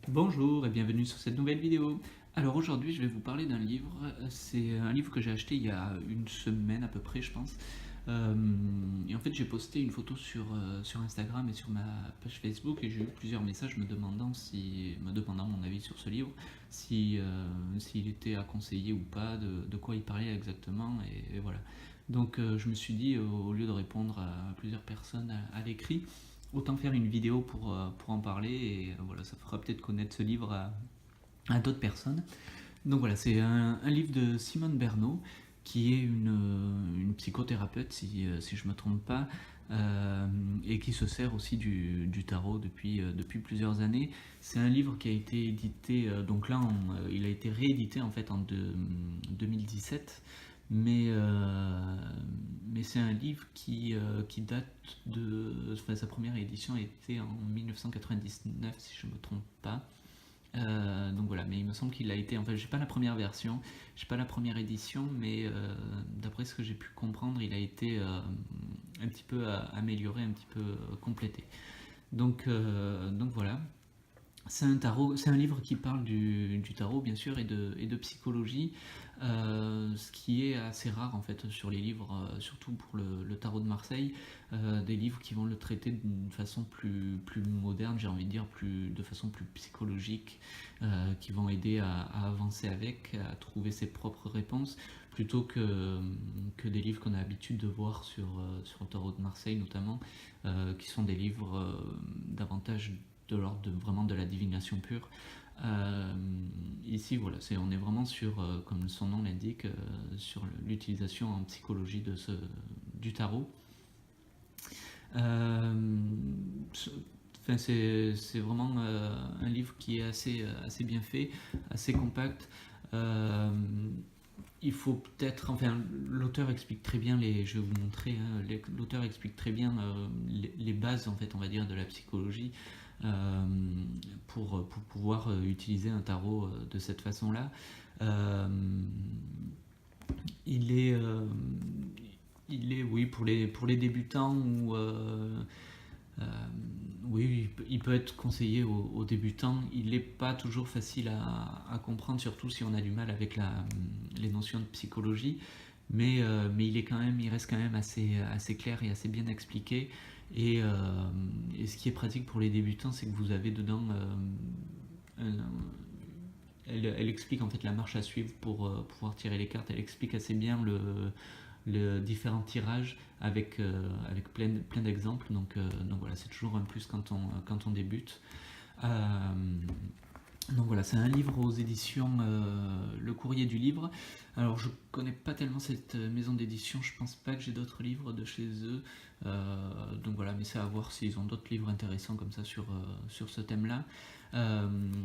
Bonjour et bienvenue sur cette nouvelle vidéo. Alors aujourd'hui je vais vous parler d'un livre, c'est un livre que j'ai acheté il y a une semaine à peu près je pense. Euh, et en fait j'ai posté une photo sur Instagram et sur ma page Facebook et j'ai eu plusieurs messages me demandant mon avis sur ce livre, s'il était à conseiller ou pas, de quoi il parlait exactement et voilà. Donc je me suis dit au lieu de répondre à plusieurs personnes à l'écrit, autant faire une vidéo pour en parler et voilà, ça fera peut-être connaître ce livre à d'autres personnes. Donc voilà, c'est un livre de Simone Bernot, qui est une psychothérapeute, si je ne me trompe pas, et qui se sert aussi du tarot depuis plusieurs années. C'est un livre qui a été édité, donc là il a été réédité en fait en 2017, mais, euh, mais c'est un livre qui date enfin, sa première édition était en 1999 si je ne me trompe pas. Donc voilà, mais il me semble qu'il a été. En fait, j'ai pas la première version, j'ai pas la première édition, mais d'après ce que j'ai pu comprendre, il a été un petit peu amélioré, un petit peu complété. Donc voilà. C'est un livre qui parle du tarot bien sûr et de psychologie, ce qui est assez rare en fait sur les livres, surtout pour le tarot de Marseille, des livres qui vont le traiter d'une façon plus moderne, j'ai envie de dire, de façon plus psychologique, qui vont aider à avancer avec, à trouver ses propres réponses, plutôt que des livres qu'on a l'habitude de voir sur le tarot de Marseille notamment, qui sont des livres davantage de l'ordre vraiment de la divination pure. Euh, Ici, voilà, on est vraiment sur, comme son nom l'indique, sur l'utilisation en psychologie du tarot. Euh, enfin, c'est vraiment un livre qui est assez bien fait, assez compact. Euh, il faut peut-être, enfin, l'auteur explique très bien je vais vous montrer, hein, l'auteur explique très bien les bases, en fait, on va dire, de la psychologie, euh, pour pouvoir utiliser un tarot de cette façon-là. Euh, il est, euh, oui, pour les débutants ou euh, oui, il peut être conseillé aux débutants. Il n'est pas toujours facile à comprendre, surtout si on a du mal avec les notions de psychologie. Mais il reste quand même assez clair et assez bien expliqué. Et ce qui est pratique pour les débutants, c'est que vous avez dedans elle explique en fait la marche à suivre pour pouvoir tirer les cartes. Elle explique assez bien le différents tirages avec plein d'exemples. Donc voilà, c'est toujours un plus quand on débute. Euh, donc voilà, c'est un livre aux éditions Le Courrier du Livre. Alors je connais pas tellement cette maison d'édition, je pense pas que j'ai d'autres livres de chez eux. Donc voilà, mais c'est à voir s'ils ont d'autres livres intéressants comme ça sur ce thème-là.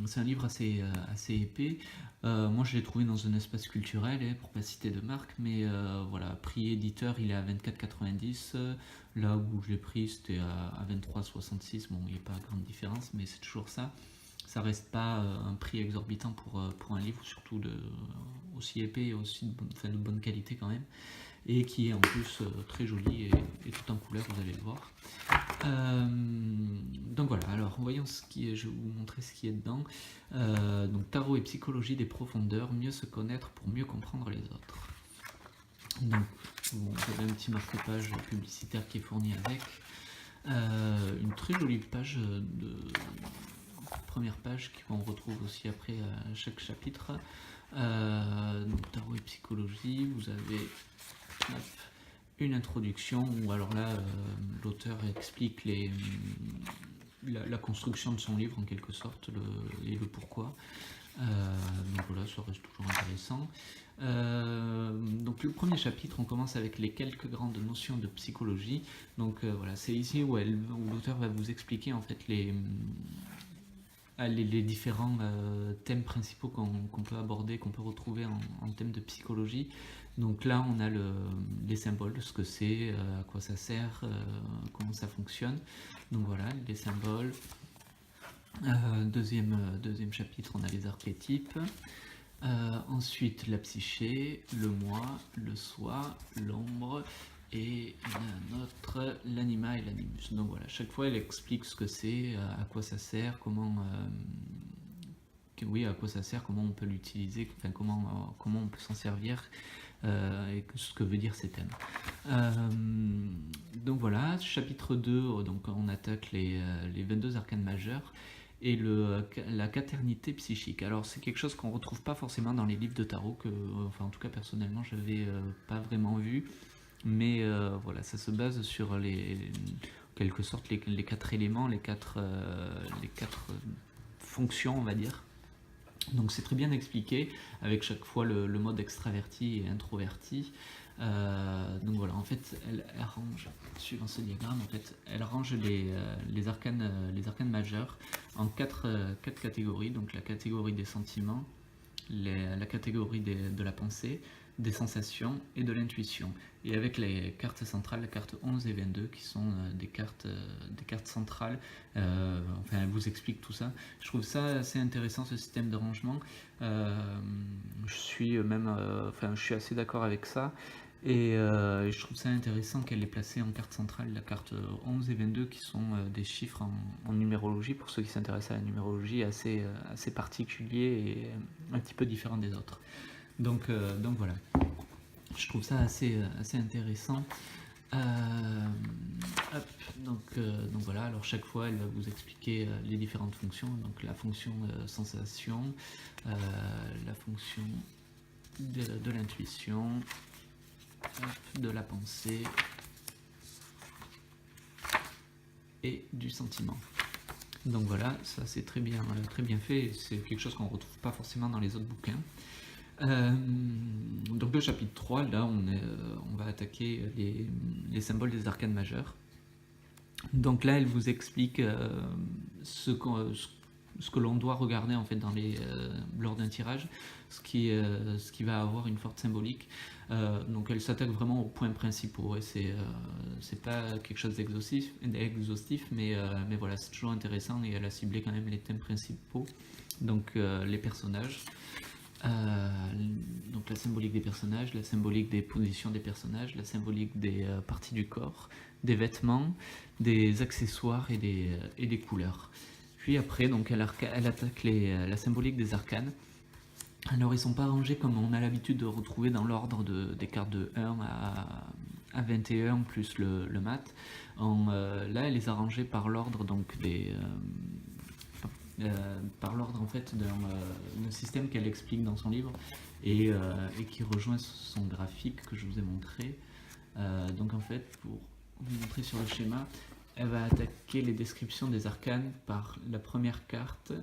C'est un livre assez épais. Moi je l'ai trouvé dans un espace culturel, pour pas citer de marque, mais voilà, prix éditeur il est à 24,90. Là où je l'ai pris c'était à 23,66. Bon, il n'y a pas grande différence, mais c'est toujours ça. Ça reste pas un prix exorbitant pour un livre, surtout aussi épais et aussi de bonne qualité quand même, et qui est en plus très joli et tout en couleur, vous allez le voir. Donc voilà, alors voyons je vais vous montrer ce qui est dedans. Donc tarot et psychologie des profondeurs, mieux se connaître pour mieux comprendre les autres. Donc bon, vous avez un petit marque-page publicitaire qui est fourni avec. Une très jolie page première page qu'on retrouve aussi après à chaque chapitre. Donc tarot et psychologie, vous avez hop, une introduction où alors là l'auteur explique la construction de son livre en quelque sorte et le pourquoi. Donc voilà, ça reste toujours intéressant. Donc le premier chapitre, on commence avec les quelques grandes notions de psychologie. Donc voilà, c'est ici où l'auteur va vous expliquer en fait les différents thèmes principaux qu'on peut aborder, qu'on peut retrouver en thème de psychologie. Donc là, on a les symboles, ce que c'est, à quoi ça sert, comment ça fonctionne. Donc voilà, les symboles. Deuxième chapitre, on a les archétypes. Ensuite, la psyché, le moi, le soi, l'ombre, et il y en a un autre, l'anima et l'animus. Donc voilà, chaque fois elle explique ce que c'est, à quoi ça sert, oui, à quoi ça sert, comment on peut l'utiliser, enfin, comment on peut s'en servir, et ce que veut dire ces thèmes. Donc voilà, chapitre 2, donc on attaque les 22 arcanes majeures et la quaternité psychique. Alors c'est quelque chose qu'on retrouve pas forcément dans les livres de tarot, enfin en tout cas personnellement j'avais pas vraiment vu, mais voilà, ça se base sur en quelque sorte les quatre éléments, les quatre fonctions, on va dire. Donc c'est très bien expliqué, avec chaque fois le mode extraverti et introverti. Donc voilà, en fait, elle range, suivant ce diagramme, en fait, elle range les arcanes majeures en quatre catégories. Donc la catégorie des sentiments, la catégorie de la pensée, des sensations et de l'intuition. Et avec les cartes centrales, la carte 11 et 22, qui sont des cartes centrales, enfin elle vous explique tout ça. Je trouve ça assez intéressant, ce système de rangement. Je suis assez d'accord avec ça. Et je trouve ça intéressant qu'elle ait placé en carte centrale la carte 11 et 22, qui sont des chiffres en numérologie, pour ceux qui s'intéressent à la numérologie, assez particulier et un petit peu différent des autres. Donc voilà, je trouve ça assez intéressant. Donc voilà, alors chaque fois elle va vous expliquer les différentes fonctions, donc la fonction sensation, la fonction de l'intuition, de la pensée et du sentiment. Donc voilà, ça c'est très bien fait, c'est quelque chose qu'on ne retrouve pas forcément dans les autres bouquins. Donc le chapitre 3, là on va attaquer les symboles des arcanes majeures. Donc là elle vous explique ce que l'on doit regarder en fait lors d'un tirage, ce qui va avoir une forte symbolique. Donc elle s'attaque vraiment aux points principaux, et c'est pas quelque chose d'exhaustif, mais voilà, c'est toujours intéressant, et elle a ciblé quand même les thèmes principaux. Donc les personnages, donc la symbolique des personnages, la symbolique des positions des personnages, la symbolique des parties du corps, des vêtements, des accessoires et des couleurs. Puis après, donc elle attaque la symbolique des arcanes. Alors ils ne sont pas rangés comme on a l'habitude de retrouver dans l'ordre des cartes de 1 à 21 plus le mat. Là elle les a rangés par l'ordre donc par l'ordre en fait d'un système qu'elle explique dans son livre, et qui rejoint son graphique que je vous ai montré. Donc en fait, pour vous montrer sur le schéma, elle va attaquer les descriptions des arcanes par la première carte,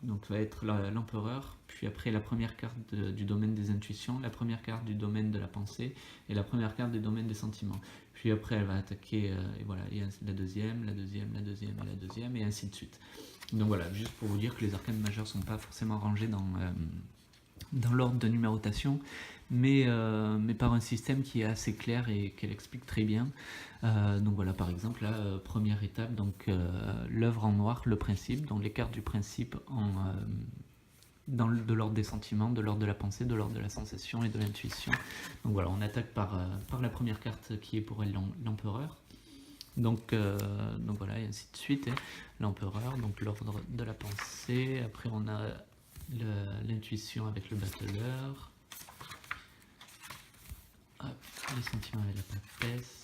donc va être l'empereur, puis après la première carte du domaine des intuitions, la première carte du domaine de la pensée, et la première carte du domaine des sentiments. Puis après elle va attaquer et voilà, et la deuxième, et ainsi de suite. Donc voilà, juste pour vous dire que les arcanes majeures ne sont pas forcément rangées dans l'ordre de numérotation, mais par un système qui est assez clair et qu'elle explique très bien. Donc voilà, par exemple, la première étape, donc l'œuvre en noir, le principe, donc les cartes du principe de l'ordre des sentiments, de l'ordre de la pensée, de l'ordre de la sensation et de l'intuition. Donc voilà, on attaque par la première carte qui est pour elle l'empereur. Donc voilà, et ainsi de suite. L'empereur, donc l'ordre de la pensée. Après on a l'intuition avec le battleur. Les sentiments avec la papesse.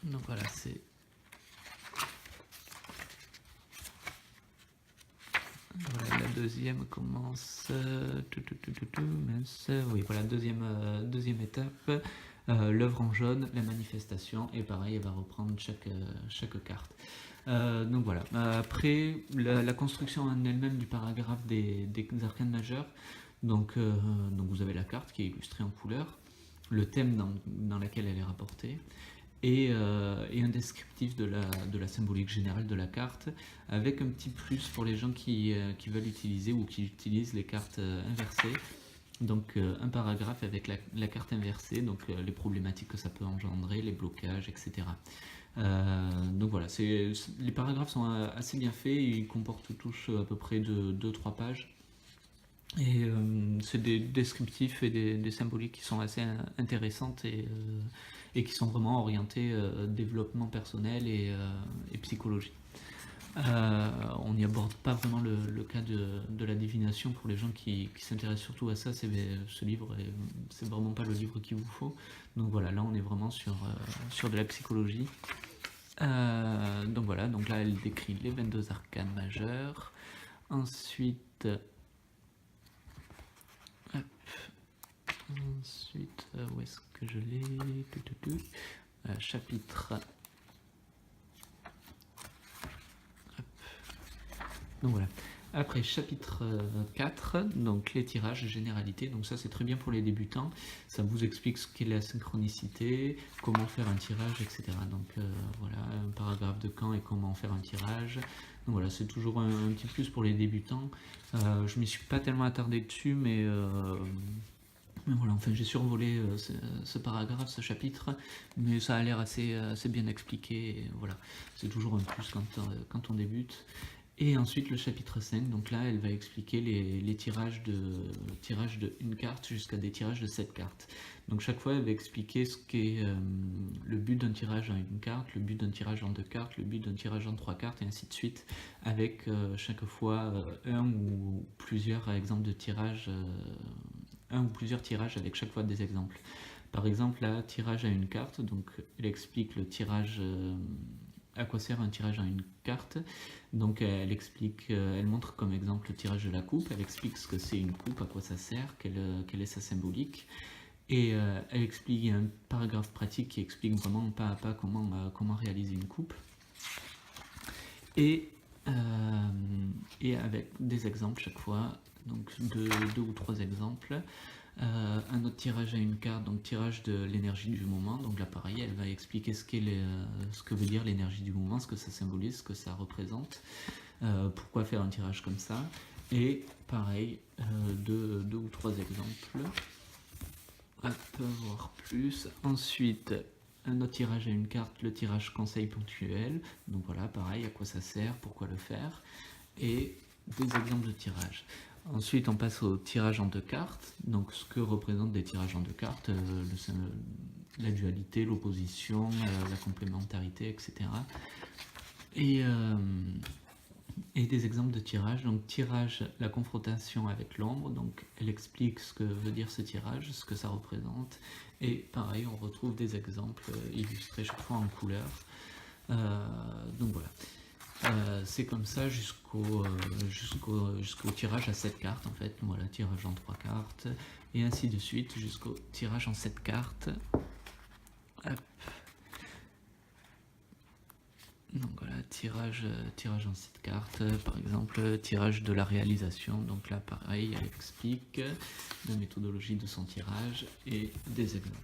Donc voilà, c'est... Voilà, la deuxième commence... Oui, voilà, deuxième étape. L'œuvre en jaune, la manifestation, et pareil, elle va reprendre chaque carte. Donc voilà. Après, la construction en elle-même du paragraphe des arcanes majeures. Donc vous avez la carte qui est illustrée en couleur, le thème dans lequel elle est rapportée, et un descriptif de la symbolique générale de la carte, avec un petit plus pour les gens qui veulent utiliser ou qui utilisent les cartes inversées. Donc un paragraphe avec la carte inversée, donc les problématiques que ça peut engendrer, les blocages, etc. Donc voilà, les paragraphes sont assez bien faits, ils comportent tous à peu près 2-3 pages. Et c'est des descriptifs et des symboliques qui sont assez intéressantes et et qui sont vraiment orientés développement personnel et psychologie. On n'y aborde pas vraiment le cas de la divination pour les gens qui s'intéressent surtout à ça. Ce livre, c'est vraiment pas le livre qu'il vous faut. Donc voilà, là on est vraiment sur de la psychologie. Donc voilà, donc là elle décrit les 22 arcanes majeures. Ensuite, où est-ce que je l'ai? Chapitre. Donc voilà. Après, chapitre 4, donc les tirages, généralité. Donc ça, c'est très bien pour les débutants. Ça vous explique ce qu'est la synchronicité, comment faire un tirage, etc. Donc voilà, un paragraphe de quand et comment faire un tirage. Donc voilà, c'est toujours un petit plus pour les débutants. Je m'y suis pas tellement attardé dessus, mais voilà, enfin j'ai survolé ce paragraphe, ce chapitre, mais ça a l'air assez bien expliqué. Et voilà, c'est toujours un plus quand on débute. Et ensuite le chapitre 5, donc là elle va expliquer les tirages de une carte jusqu'à des tirages de 7 cartes. Donc chaque fois elle va expliquer ce qu'est le but d'un tirage en une carte, le but d'un tirage en 2 cartes, le but d'un tirage en 3 cartes, et ainsi de suite, avec chaque fois un ou plusieurs exemples de tirages, un ou plusieurs tirages avec chaque fois des exemples. Par exemple là, tirage à une carte, donc elle explique le tirage, à quoi sert un tirage à une carte. Donc elle explique, elle montre comme exemple le tirage de la coupe, elle explique ce que c'est une coupe, à quoi ça sert, quelle est sa symbolique, et elle explique, il y a un paragraphe pratique qui explique vraiment pas à pas comment réaliser une coupe, et avec des exemples chaque fois, donc deux ou trois exemples. Un autre tirage à une carte, donc tirage de l'énergie du moment. Donc là pareil, elle va expliquer ce que veut dire l'énergie du moment, ce que ça symbolise, ce que ça représente, pourquoi faire un tirage comme ça. Et pareil, deux ou trois exemples. Hop, voir plus. Ensuite, un autre tirage à une carte, le tirage conseil ponctuel. Donc voilà, pareil, à quoi ça sert, pourquoi le faire. Et des exemples de tirage. Ensuite, on passe au tirage en 2 cartes. Donc, ce que représentent des tirages en 2 cartes, la dualité, l'opposition, la complémentarité, etc. Et des exemples de tirage. Donc, tirage, la confrontation avec l'ombre. Donc, elle explique ce que veut dire ce tirage, ce que ça représente. Et pareil, on retrouve des exemples illustrés chaque fois en couleur. Donc voilà. C'est comme ça jusqu'au tirage à 7 cartes en fait. Voilà, tirage en 3 cartes et ainsi de suite jusqu'au tirage en 7 cartes. Hop. Donc voilà, tirage en 7 cartes, par exemple tirage de la réalisation. Donc là pareil, elle explique la méthodologie de son tirage et des exemples.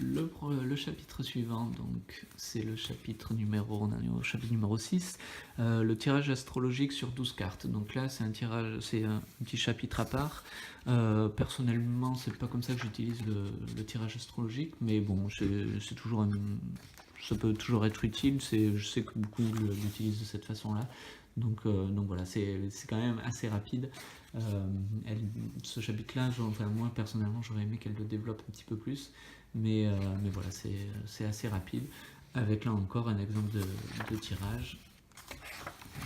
Le chapitre suivant, donc c'est le chapitre numéro 6, le tirage astrologique sur 12 cartes. Donc là c'est un petit chapitre à part. Personnellement c'est pas comme ça que j'utilise le tirage astrologique, mais bon c'est toujours ça peut toujours être utile. Je sais que beaucoup l'utilisent de cette façon-là. Donc voilà, c'est quand même assez rapide. Ce chapitre-là, moi personnellement j'aurais aimé qu'elle le développe un petit peu plus. Mais voilà, c'est assez rapide, avec là encore un exemple de tirage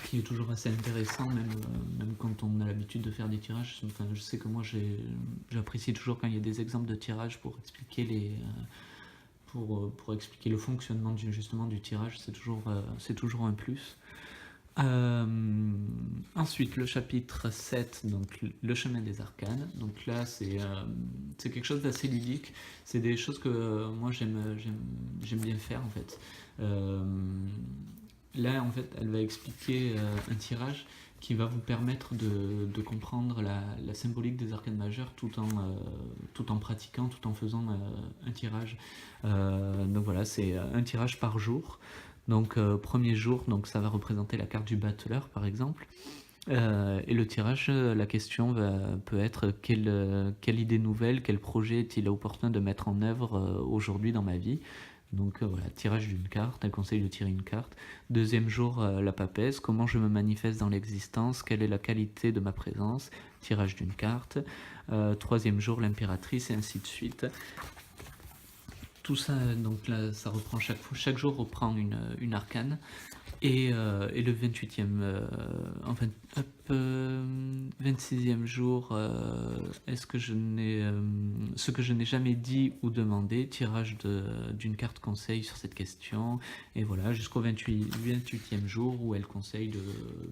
qui est toujours assez intéressant, même quand on a l'habitude de faire des tirages. Enfin, je sais que moi j'apprécie toujours quand il y a des exemples de tirage pour expliquer pour expliquer le fonctionnement justement du tirage, c'est toujours un plus. Ensuite, le chapitre 7, donc le chemin des arcanes. Donc là, c'est quelque chose d'assez ludique. C'est des choses que moi j'aime bien faire en fait. Là, en fait, elle va expliquer un tirage qui va vous permettre de comprendre la symbolique des arcanes majeures tout en pratiquant, tout en faisant un tirage. Donc voilà, c'est un tirage par jour. Donc premier jour, donc ça va représenter la carte du battleur par exemple. Et le tirage, la question peut être quelle idée nouvelle, quel projet est-il opportun de mettre en œuvre aujourd'hui dans ma vie. Donc voilà, tirage d'une carte, elle conseille de tirer une carte. Deuxième jour, la papesse, comment je me manifeste dans l'existence, quelle est la qualité de ma présence, tirage d'une carte. Troisième jour, l'impératrice, et ainsi de suite. Tout ça, donc là, ça reprend chaque jour reprend une arcane. Et le 28e, enfin, hop, 26e jour, est-ce que je n'ai, ce que je n'ai jamais dit ou demandé, tirage d'une carte conseil sur cette question, et voilà, jusqu'au 28e jour où elle conseille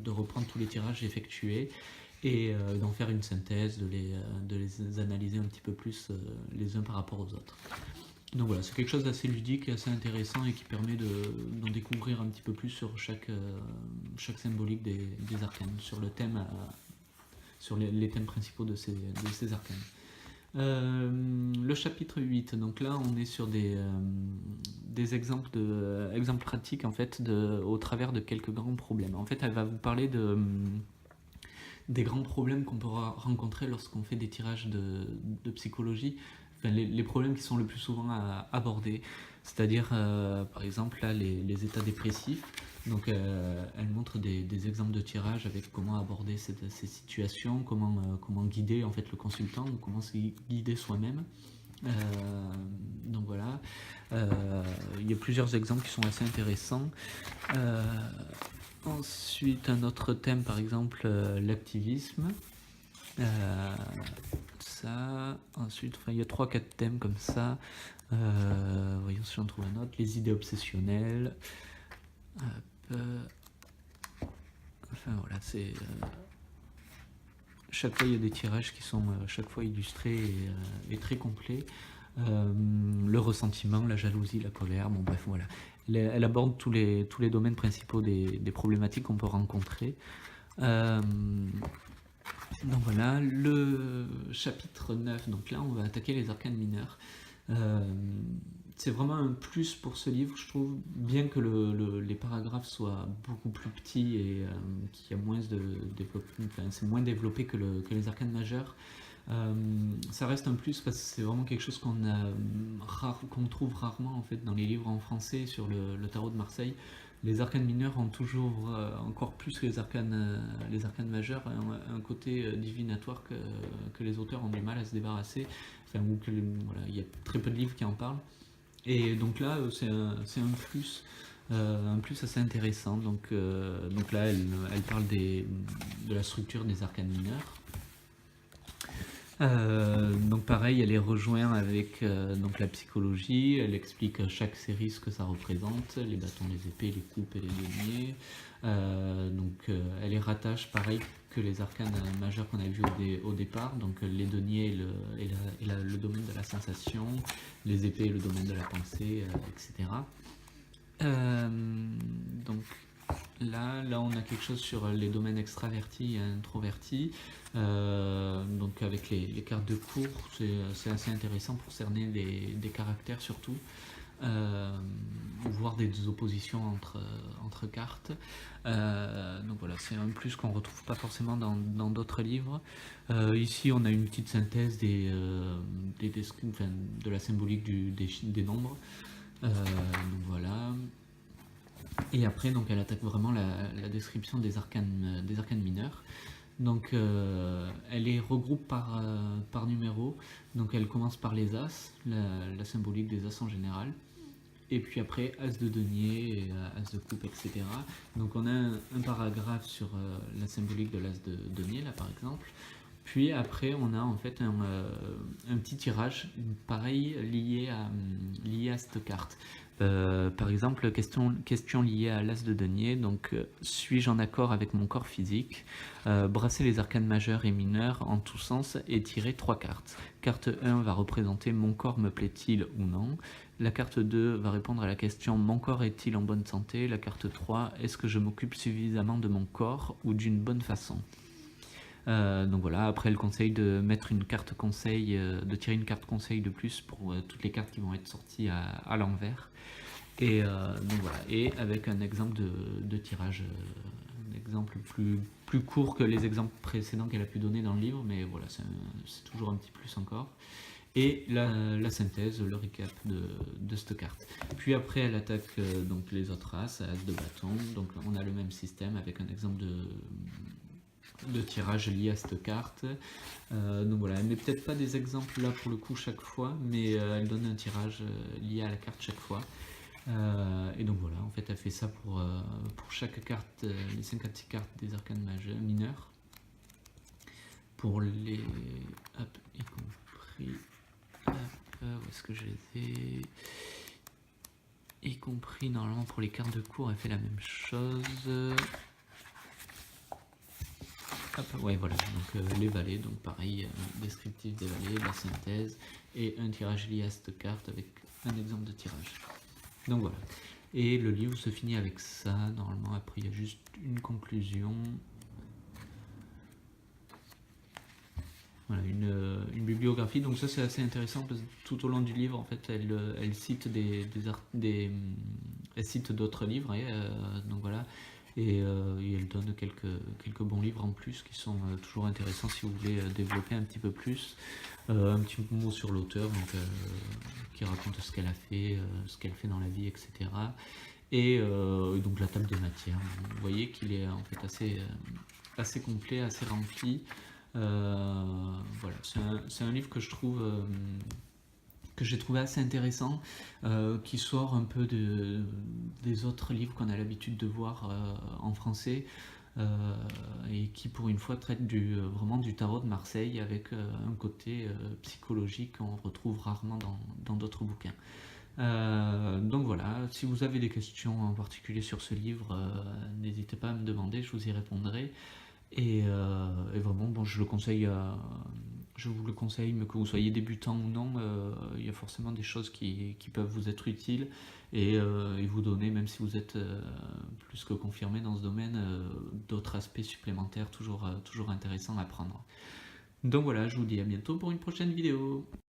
de reprendre tous les tirages effectués et d'en faire une synthèse, de les analyser un petit peu plus les uns par rapport aux autres. Donc voilà, c'est quelque chose d'assez ludique et assez intéressant et qui permet d'en découvrir un petit peu plus sur chaque symbolique des arcanes, sur le thème, sur les thèmes principaux de ces arcanes. Le chapitre 8, donc là on est sur des exemples pratiques en fait au travers de quelques grands problèmes. En fait elle va vous parler des grands problèmes qu'on pourra rencontrer lorsqu'on fait des tirages de psychologie, enfin, les problèmes qui sont le plus souvent abordés, c'est-à-dire par exemple là, les états dépressifs. Donc elle montre des exemples de tirage avec comment aborder ces situations, comment guider en fait le consultant, ou comment se guider soi-même. Donc voilà, il y a plusieurs exemples qui sont assez intéressants. Ensuite, un autre thème, par exemple, l'activisme. Ça. Ensuite, enfin, il y a 3-4 thèmes comme ça. Voyons si j'en trouve un autre. Les idées obsessionnelles. Enfin voilà, c'est. Chaque fois, il y a des tirages qui sont chaque fois illustrés et très complets. Le ressentiment, la jalousie, la colère, bon bref, voilà. Elle aborde tous les domaines principaux des problématiques qu'on peut rencontrer. Donc voilà, le chapitre 9, donc là on va attaquer les arcanes mineurs. C'est vraiment un plus pour ce livre, je trouve, bien que les paragraphes soient beaucoup plus petits et qu'il y a moins de développement, enfin, c'est moins développé que les arcanes majeures. Ça reste un plus parce que c'est vraiment quelque chose qu'on trouve rarement en fait dans les livres en français sur le tarot de Marseille. Les arcanes mineurs ont toujours, encore plus que les arcanes majeures, un côté divinatoire que les auteurs ont du mal à se débarrasser, enfin, ou que voilà, il y a très peu de livres qui en parlent. Et donc là, c'est un plus assez intéressant. Donc là, elle parle de la structure des arcanes mineurs. Donc pareil, elle est rejointe avec donc la psychologie, elle explique chaque série ce que ça représente, les bâtons, les épées, les coupes et les deniers. Elle les rattache pareil que les arcanes majeures qu'on a vu au départ, donc les deniers et le domaine de la sensation, les épées le domaine de la pensée, etc. Donc là on a quelque chose sur les domaines extravertis et introvertis. Donc avec les cartes de cours, c'est assez intéressant pour cerner des caractères surtout, voir des oppositions entre cartes. Donc voilà, c'est un plus qu'on retrouve pas forcément dans d'autres livres. Ici on a une petite synthèse de la symbolique des nombres. Donc voilà. Et après, donc, elle attaque vraiment la description des arcanes mineurs. Donc, elle les regroupe par numéro. Donc, elle commence par les as, la symbolique des as en général. Et puis après, as de denier, et as de coupe, etc. Donc, on a un paragraphe sur la symbolique de l'as de denier, là par exemple. Puis après, on a en fait un petit tirage, pareil, lié à cette carte. Par exemple, question liée à l'as de denier, donc suis-je en accord avec mon corps physique? Brasser les arcanes majeures et mineures en tous sens et tirer 3 cartes. Carte 1 va représenter mon corps me plaît-il ou non. La carte 2 va répondre à la question mon corps est-il en bonne santé. La carte 3, est-ce que je m'occupe suffisamment de mon corps ou d'une bonne façon? Donc voilà, après le conseil de mettre une carte conseil, de tirer une carte conseil de plus pour toutes les cartes qui vont être sorties à l'envers. Et donc voilà, et avec un exemple de tirage, un exemple plus court que les exemples précédents qu'elle a pu donner dans le livre, mais voilà, c'est toujours un petit plus encore. et la synthèse, le récap de cette carte. Puis après elle attaque donc les autres as, as de bâton, donc on a le même système avec un exemple de tirage lié à cette carte. Donc voilà, elle met peut-être pas des exemples là pour le coup chaque fois, mais elle donne un tirage lié à la carte chaque fois. Et donc voilà, en fait elle fait ça pour chaque carte, les 56 cartes des arcanes majeures, mineurs. Pour les... hop, y compris... Hop, où est-ce que je les ai... Y compris normalement pour les cartes de cours, elle fait la même chose. Hop, ouais voilà, donc les valets, donc pareil, descriptif des valets, la synthèse, et un tirage lié à cette carte avec un exemple de tirage. Donc voilà. Et le livre se finit avec ça, normalement après il y a juste une conclusion. Voilà, une bibliographie, donc ça c'est assez intéressant parce que tout au long du livre en fait elle cite elle cite d'autres livres, donc voilà, et elle donne quelques bons livres en plus qui sont toujours intéressants si vous voulez développer un petit peu plus. Un petit mot sur l'auteur, donc qui raconte ce qu'elle a fait, ce qu'elle fait dans la vie, etc. Et donc la table des matières, vous voyez qu'il est en fait assez complet, assez rempli. Voilà, c'est un livre que je trouve que j'ai trouvé assez intéressant, qui sort un peu des autres livres qu'on a l'habitude de voir en français, et qui pour une fois traite vraiment du tarot de Marseille avec un côté psychologique qu'on retrouve rarement dans d'autres bouquins. Donc voilà, si vous avez des questions en particulier sur ce livre, n'hésitez pas à me demander, je vous y répondrai. Et vraiment, bon, je vous le conseille, mais que vous soyez débutant ou non, il y a forcément des choses qui peuvent vous être utiles et vous donner, même si vous êtes plus que confirmé dans ce domaine, d'autres aspects supplémentaires toujours intéressants à prendre. Donc voilà, je vous dis à bientôt pour une prochaine vidéo.